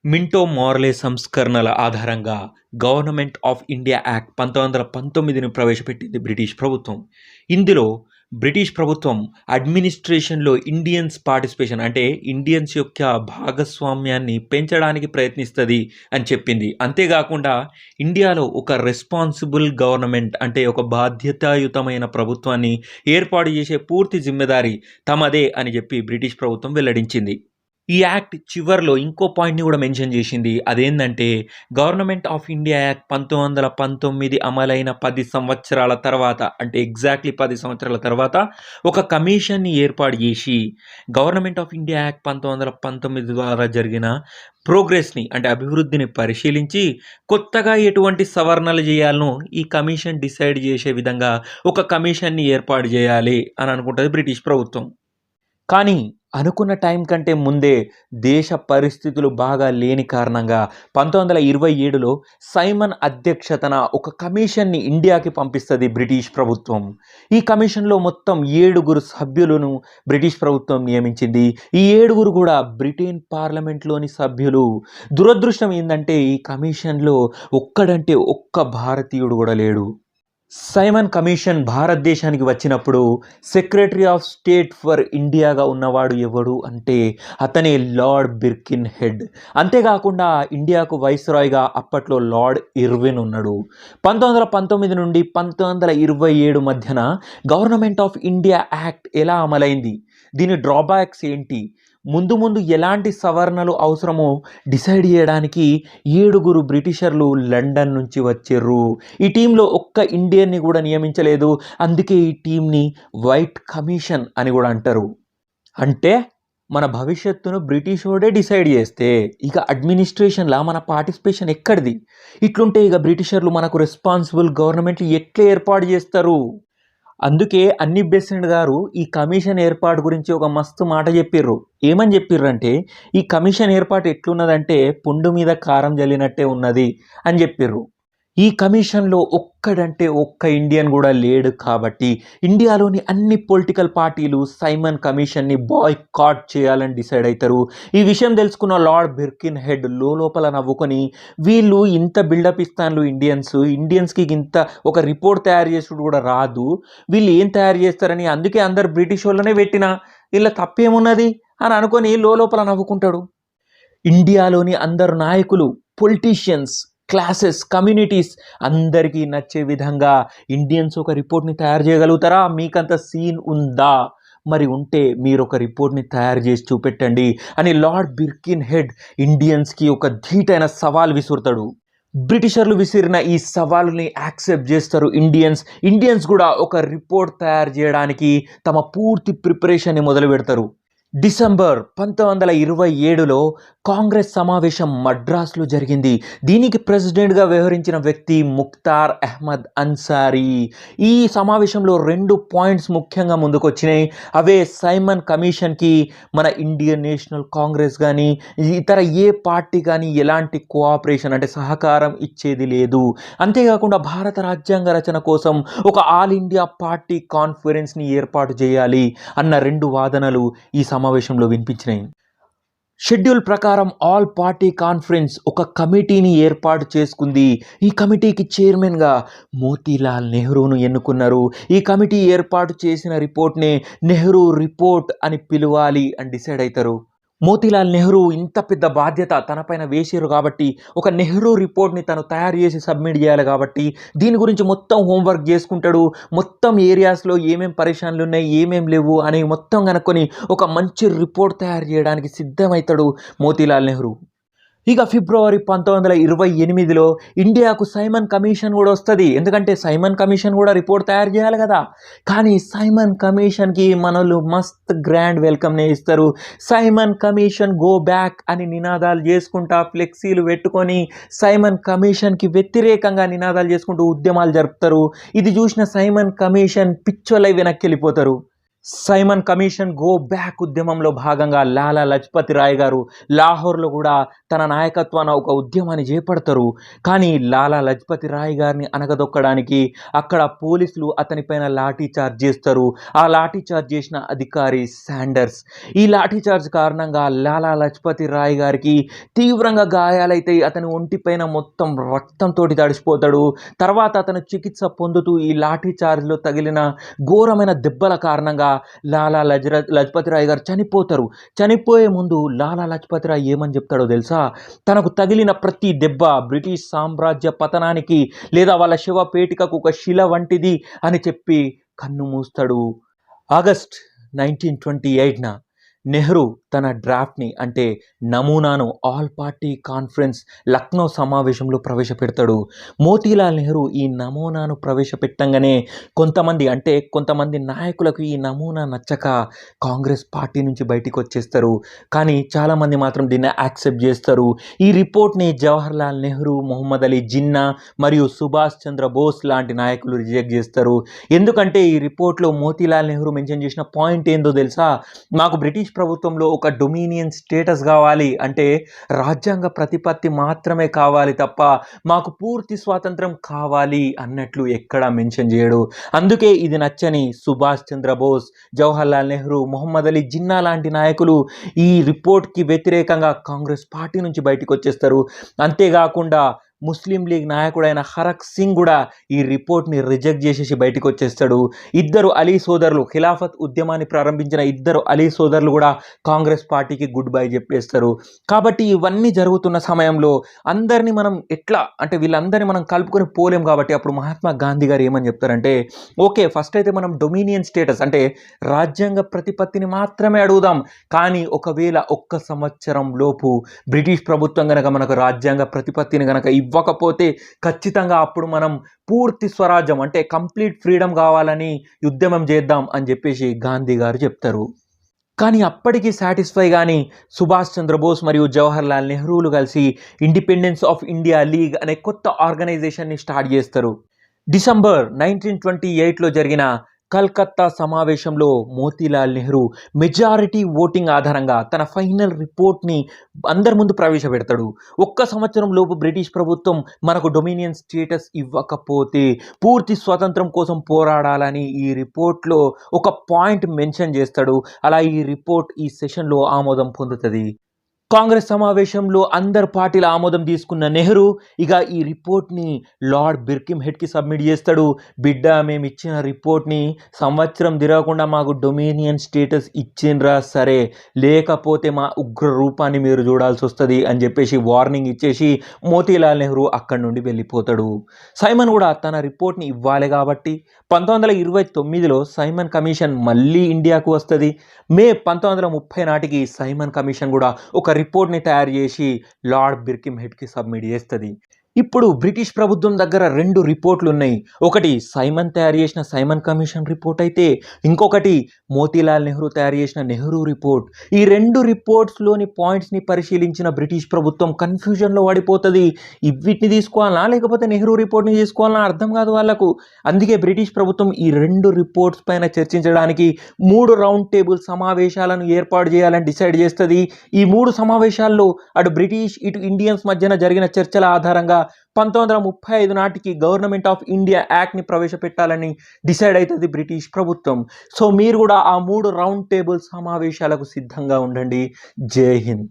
Minto మోర్లే సంస్కరణల ఆధారంగా government of India act 1919ని ప్రవేశపెట్టింది బ్రిటిష్ ప్రభుత్వం. ఇందులో బ్రిటిష్ ప్రభుత్వం అడ్మినిస్ట్రేషన్‌లో ఇండియన్స్ పార్టిసిపేషన్ అంటే ఇండియన్స్ యొక్క భాగస్వామ్యాన్ని పెంచడానికి ప్రయత్నిస్తది అని చెప్పింది. అంతేగాకుండా ఇండియాలో ఒక రెస్పాన్సిబుల్ గవర్నమెంట్ అంటే ఒక బాధ్యతాయుతమైన ప్రభుత్వాన్ని ఏర్పాటు చేసే పూర్తి జిమ్మెదారీ తమదే అని చెప్పి బ్రిటిష్ ప్రభుత్వం వెల్లడించింది. ఈ యాక్ట్ చివర్లో ఇంకో పాయింట్‌ని కూడా మెన్షన్ చేసింది. అదేందంటే గవర్నమెంట్ ఆఫ్ ఇండియా యాక్ట్ 1919 అమలైన 10 సంవత్సరాల తర్వాత అంటే ఎగ్జాక్ట్‌లీ 10 సంవత్సరాల తర్వాత ఒక కమిషన్‌ని ఏర్పాటు చేసి గవర్నమెంట్ ఆఫ్ ఇండియా యాక్ట్ 1919 ద్వారా జరిగిన ప్రోగ్రెస్‌ని అంటే అభివృద్ధిని పరిశీలించి కొత్తగా ఎటువంటి సవరణలు చేయాలనో ఈ కమిషన్ డిసైడ్ చేసే విధంగా ఒక కమిషన్‌ని ఏర్పాటు చేయాలి అని అనుకుంటది బ్రిటిష్ ప్రభుత్వం. కానీ అనుకున్న టైం కంటే ముందే దేశ పరిస్థితులు బాగా లేని కారణంగా 1927లో సైమన్ అధ్యక్షతన ఒక కమిషన్ని ఇండియాకి పంపిస్తుంది బ్రిటిష్ ప్రభుత్వం. ఈ కమిషన్లో మొత్తం 7 సభ్యులను బ్రిటిష్ ప్రభుత్వం నియమించింది. ఈ 7 కూడా బ్రిటన్ పార్లమెంట్లోని సభ్యులు. దురదృష్టం ఏంటంటే ఈ కమిషన్లో ఒక్కడంటే ఒక్క భారతీయుడు కూడా లేడు. సైమన్ కమిషన్ భారతదేశానికి వచ్చినప్పుడు సెక్రటరీ ఆఫ్ స్టేట్ ఫర్ ఇండియాగా ఉన్నవాడు ఎవడు అంటే అతనే లార్డ్ బిర్కిన్ హెడ్. అంతేకాకుండా ఇండియాకు వైస్రాయ్గా అప్పట్లో లార్డ్ ఇర్విన్ ఉన్నాడు. 1919 నుండి 1927 మధ్యన గవర్నమెంట్ ఆఫ్ ఇండియా యాక్ట్ ఎలా అమలైంది, దీని డ్రాబ్యాక్స్ ఏంటి, ముందు ముందు ఎలాంటి సవరణలు అవసరమో డిసైడ్ చేయడానికి 7 బ్రిటిషర్లు లండన్ నుంచి వచ్చిర్రు. ఈ టీంలో ఒక్క ఇండియన్ని కూడా నియమించలేదు. అందుకే ఈ టీంని వైట్ కమిషన్ అని కూడా అంటారు. అంటే మన భవిష్యత్తును బ్రిటిష్ వాడే డిసైడ్ చేస్తే ఇక అడ్మినిస్ట్రేషన్లా మన పార్టిసిపేషన్ ఎక్కడిది? ఇట్లుంటే ఇక బ్రిటిషర్లు మనకు రెస్పాన్సిబుల్ గవర్నమెంట్ ఎట్లా ఏర్పాటు చేస్తారు? అందుకే అన్ని బెసెంట్ గారు ఈ కమిషన్ ఏర్పాటు గురించి ఒక మస్తు మాట చెప్పిర్రు. ఏమని చెప్పిర్రంటే ఈ కమిషన్ ఏర్పాటు ఎట్లున్నదంటే పుండు మీద కారం జల్లినట్టే ఉన్నది అని చెప్పిర్రు. ఈ కమిషన్లో ఒక్కడంటే ఒక్క ఇండియన్ కూడా లేడు కాబట్టి ఇండియాలోని అన్ని పొలిటికల్ పార్టీలు సైమన్ కమిషన్ని బాయ్కాట్ చేయాలని డిసైడ్ అవుతారు. ఈ విషయం తెలుసుకున్న లార్డ్ బిర్కిన్ హెడ్ లోపల నవ్వుకొని వీళ్ళు ఇంత బిల్డప్ ఇస్తాను ఇండియన్స్కి ఇంత ఒక రిపోర్ట్ తయారు చేసుడు కూడా రాదు, వీళ్ళు ఏం తయారు చేస్తారని అందుకే అందరు బ్రిటిష్ వాళ్ళనే పెట్టినా వీళ్ళ తప్పేమున్నది అని అనుకొని లోపల నవ్వుకుంటాడు. ఇండియాలోని అందరు నాయకులు, పొలిటీషియన్స్, క్లాసెస్, కమ్యూనిటీస్ అందరికీ నచ్చే విధంగా ఇండియన్స్ ఒక రిపోర్ట్ని తయారు చేయగలుగుతారా? మీకంత సీన్ ఉందా? మరి ఉంటే మీరు ఒక రిపోర్ట్ని తయారు చేసి చూపెట్టండి అని లార్డ్ బిర్కిన్ హెడ్ ఇండియన్స్కి ఒక ధీటైన సవాల్ విసురుతాడు. బ్రిటిషర్లు విసిరిన ఈ సవాల్ని యాక్సెప్ట్ చేస్తారు ఇండియన్స్ కూడా ఒక రిపోర్ట్ తయారు చేయడానికి తమ పూర్తి ప్రిపరేషన్ని మొదలు పెడతారు. డిసెంబర్ 1927లో కాంగ్రెస్ సమావేశం మద్రాసులో జరిగింది. దీనికి ప్రెసిడెంట్గా వ్యవహరించిన వ్యక్తి ముఖ్తార్ అహ్మద్ అన్సారీ. ఈ సమావేశంలో 2 పాయింట్స్ ముఖ్యంగా ముందుకొచ్చినాయి. అవే సైమన్ కమిషన్కి మన ఇండియన్ నేషనల్ కాంగ్రెస్ కానీ ఇతర ఏ పార్టీ కానీ ఎలాంటి కోఆపరేషన్ అంటే సహకారం ఇచ్చేది లేదు. అంతేకాకుండా భారత రాజ్యాంగ రచన కోసం ఒక ఆల్ ఇండియా పార్టీ కాన్ఫరెన్స్ని ఏర్పాటు చేయాలి అన్న 2 వాదనలు ఈ సమావేశంలో వినిపించినాయి. షెడ్యూల్ ప్రకారం ఆల్ పార్టీ కాన్ఫరెన్స్ ఒక కమిటీని ఏర్పాటు చేసుకుంది. ఈ కమిటీకి చైర్మన్గా మోతీలాల్ నెహ్రూను ఎన్నుకున్నారు. ఈ కమిటీ ఏర్పాటు చేసిన రిపోర్ట్నే నెహ్రూ రిపోర్ట్ అని పిలవాలి అని డిసైడ్ అవుతారు. మోతీలాల్ నెహ్రూ ఇంత పెద్ద బాధ్యత తనపైన వేసారు కాబట్టి ఒక నెహ్రూ రిపోర్ట్ని తను తయారు చేసి సబ్మిట్ చేయాలి కాబట్టి దీని గురించి మొత్తం హోంవర్క్ చేసుకుంటాడు. మొత్తం ఏరియాస్లో ఏమేం పరేషాన్లు ఉన్నాయి, ఏమేం లేవు అని మొత్తం కనుక్కొని ఒక మంచి రిపోర్ట్ తయారు చేయడానికి సిద్ధమవుతాడు మోతీలాల్ నెహ్రూ. ఇక ఫిబ్రవరి 1928లో ఇండియాకు సైమన్ కమిషన్ కూడా వస్తుంది. ఎందుకంటే సైమన్ కమిషన్ కూడా రిపోర్ట్ తయారు చేయాలి కదా. కానీ సైమన్ కమిషన్కి మనోళ్ళు మస్త్ గ్రాండ్ వెల్కమ్నే ఇస్తారు. సైమన్ కమిషన్ గో బ్యాక్ అని నినాదాలు చేసుకుంటా ఫ్లెక్సీలు పెట్టుకొని సైమన్ కమిషన్కి వ్యతిరేకంగా నినాదాలు చేసుకుంటూ ఉద్యమాలు జరుపుతారు. ఇది చూసిన సైమన్ కమిషన్ పిచ్చోలై వెనక్కి వెళ్ళిపోతారు. సైమన్ కమిషన్ గో బ్యాక్ ఉద్యమంలో భాగంగా లాలా లజపతి రాయ్ గారు లాహోర్లో కూడా తన నాయకత్వాన ఒక ఉద్యమాన్ని చేపడతారు. కానీ లాలా లజపతి రాయ్ గారిని అనగదొక్కడానికి అక్కడ పోలీసులు అతనిపైన లాఠీ చార్జ్ చేస్తారు. ఆ లాఠీ చార్జ్ చేసిన అధికారి శాండర్స్. ఈ లాఠీ చార్జ్ కారణంగా లాలా లజపతి రాయ్ గారికి తీవ్రంగా గాయాలైతే అతని ఒంటిపైన మొత్తం రక్తంతో తడిసిపోతాడు. తర్వాత అతను చికిత్స పొందుతూ ఈ లాఠీ చార్జ్లో తగిలిన ఘోరమైన దెబ్బల కారణంగా లాలా లజపతి రాయ్ గారు చనిపోతారు. చనిపోయే ముందు లాలా లజపతి రాయ్ ఏమని చెప్తాడో తెలుసా? తనకు తగిలిన ప్రతి దెబ్బ బ్రిటిష్ సామ్రాజ్య పతనానికి లేదా వాళ్ళ శవపేటికకు ఒక శిల వంటిది అని చెప్పి కన్ను మూస్తాడు. ఆగస్ట్ 1928న నెహ్రూ తన డ్రాఫ్ట్ని అంటే నమూనాను ఆల్ పార్టీ కాన్ఫరెన్స్ లక్నో సమావేశంలో ప్రవేశపెడతాడు. మోతీలాల్ నెహ్రూ ఈ నమూనాను ప్రవేశపెట్టంగానే కొంతమంది నాయకులకు ఈ నమూనా నచ్చక కాంగ్రెస్ పార్టీ నుంచి బయటికి వచ్చేస్తారు. కానీ చాలామంది మాత్రం దీన్ని యాక్సెప్ట్ చేస్తారు. ఈ రిపోర్ట్ని జవహర్లాల్ నెహ్రూ, మొహమ్మద్ అలీ జిన్నా మరియు సుభాష్ చంద్రబోస్ లాంటి నాయకులు రిజెక్ట్ చేస్తారు. ఎందుకంటే ఈ రిపోర్ట్లో మోతీలాల్ నెహ్రూ మెన్షన్ చేసిన పాయింట్ ఏందో తెలుసా? మాకు బ్రిటిష్ ప్రభుత్వంలో ఒక డొమినియన్ స్టేటస్ కావాలి, అంటే రాజ్యాంగ ప్రతిపత్తి మాత్రమే కావాలి తప్ప మాకు పూర్తి స్వాతంత్రం కావాలి అన్నట్లు ఎక్కడా మెన్షన్ చేయడు. అందుకే ఇది నచ్చని సుభాష్ చంద్రబోస్, జవహర్లాల్ నెహ్రూ, మొహమ్మద్ అలీ జిన్నా లాంటి నాయకులు ఈ రిపోర్ట్కి వ్యతిరేకంగా కాంగ్రెస్ పార్టీ నుంచి బయటకు వచ్చేస్తారు. అంతేకాకుండా ముస్లిం లీగ్ నాయకుడైన హరక్ సింగ్ కూడా ఈ రిపోర్ట్ని రిజెక్ట్ చేసేసి బయటకు వచ్చేస్తాడు. ఇద్దరు అలీ సోదరులు, ఖిలాఫత్ ఉద్యమాన్ని ప్రారంభించిన ఇద్దరు అలీ సోదరులు కూడా కాంగ్రెస్ పార్టీకి గుడ్ బై చెప్పేస్తారు. కాబట్టి ఇవన్నీ జరుగుతున్న సమయంలో అందరినీ మనం వీళ్ళందరినీ మనం కలుపుకొని పోలేం. కాబట్టి అప్పుడు మహాత్మా గాంధీ గారు ఏమని చెప్తారంటే, ఓకే ఫస్ట్ అయితే మనం డొమినియన్ స్టేటస్ అంటే రాజ్యాంగ ప్రతిపత్తిని మాత్రమే అడుగుదాం. కానీ ఒకవేళ 1 సంవత్సరం లోపు బ్రిటిష్ ప్రభుత్వం కనుక మనకు రాజ్యాంగ ప్రతిపత్తిని కనుక ఇవ్వకపోతే ఖచ్చితంగా అప్పుడు మనం పూర్తి స్వరాజ్యం అంటే కంప్లీట్ ఫ్రీడమ్ కావాలని ఉద్యమం చేద్దాం అని చెప్పేసి గాంధీ గారు చెప్తారు. కానీ అప్పటికి సాటిస్ఫై కానీ సుభాష్ చంద్రబోస్ మరియు జవహర్లాల్ నెహ్రూలు కలిసి ఇండిపెండెన్స్ ఆఫ్ ఇండియా లీగ్ అనే కొత్త ఆర్గనైజేషన్ని స్టార్ట్ చేస్తారు. డిసెంబర్ 1928లో జరిగిన కల్కత్తా సమావేశంలో మోతీలాల్ నెహ్రూ మెజారిటీ ఓటింగ్ ఆధారంగా తన ఫైనల్ రిపోర్ట్ని అందరి ముందు ప్రవేశపెడతాడు. 1 సంవత్సరం లోపు బ్రిటిష్ ప్రభుత్వం మనకు డొమినియన్ స్టేటస్ ఇవ్వకపోతే పూర్తి స్వాతంత్రం కోసం పోరాడాలని ఈ రిపోర్ట్లో ఒక పాయింట్ మెన్షన్ చేస్తాడు. అలా ఈ రిపోర్ట్ ఈ సెషన్లో ఆమోదం పొందుతుంది. కాంగ్రెస్ సమావేశంలో అందరు పార్టీల ఆమోదం తీసుకున్న నెహ్రూ ఇక ఈ రిపోర్ట్ని లార్డ్ బిర్కిమ్ హెడ్కి సబ్మిట్ చేస్తాడు. బిడ్డ, మేము ఇచ్చిన రిపోర్ట్ని సంవత్సరం తిరగకుండా మాకు డొమినియన్ స్టేటస్ ఇచ్చిండ్రా, సరే లేకపోతే మా ఉగ్ర రూపాన్ని మీరు చూడాల్సి వస్తుంది అని చెప్పేసి వార్నింగ్ ఇచ్చేసి మోతీలాల్ నెహ్రూ అక్కడి నుండి వెళ్ళిపోతాడు. సైమన్ కూడా తన రిపోర్ట్ని ఇవ్వాలి కాబట్టి 1929లో సైమన్ కమిషన్ మళ్ళీ ఇండియాకు వస్తుంది. మే 1930 నాటికి సైమన్ కమిషన్ కూడా ఒక రిపోర్ట్ని తయారు చేసి లార్డ్ బిర్కిమ్ హెడ్కి సబ్మిట్ చేస్తుంది. ఇప్పుడు బ్రిటిష్ ప్రభుత్వం దగ్గర 2 రిపోర్ట్లు ఉన్నాయి. ఒకటి సైమన్ తయారు చేసిన సైమన్ కమిషన్ రిపోర్ట్ అయితే ఇంకొకటి మోతీలాల్ నెహ్రూ తయారు చేసిన నెహ్రూ రిపోర్ట్. ఈ 2 రిపోర్ట్స్లోని పాయింట్స్ని పరిశీలించిన బ్రిటిష్ ప్రభుత్వం కన్ఫ్యూజన్లో పడిపోతుంది. వీటిని తీసుకోవాలన్నా లేకపోతే నెహ్రూ రిపోర్ట్ని తీసుకోవాలన్నా అర్థం కాదు వాళ్ళకు. అందుకే బ్రిటిష్ ప్రభుత్వం ఈ 2 రిపోర్ట్స్ పైన చర్చించడానికి 3 రౌండ్ టేబుల్ సమావేశాలను ఏర్పాటు చేయాలని డిసైడ్ చేస్తుంది. ఈ 3 సమావేశాల్లో అటు బ్రిటిష్ ఇటు ఇండియన్స్ మధ్యన జరిగిన చర్చల ఆధారంగా 1935 నాటికి గవర్నమెంట్ ఆఫ్ ఇండియా యాక్ట్ని ప్రవేశపెట్టాలని డిసైడ్ అవుతుంది బ్రిటిష్ ప్రభుత్వం. సో మీరు కూడా ఆ 3 రౌండ్ టేబుల్ సమావేశాలకు సిద్ధంగా ఉండండి. జై హింద్.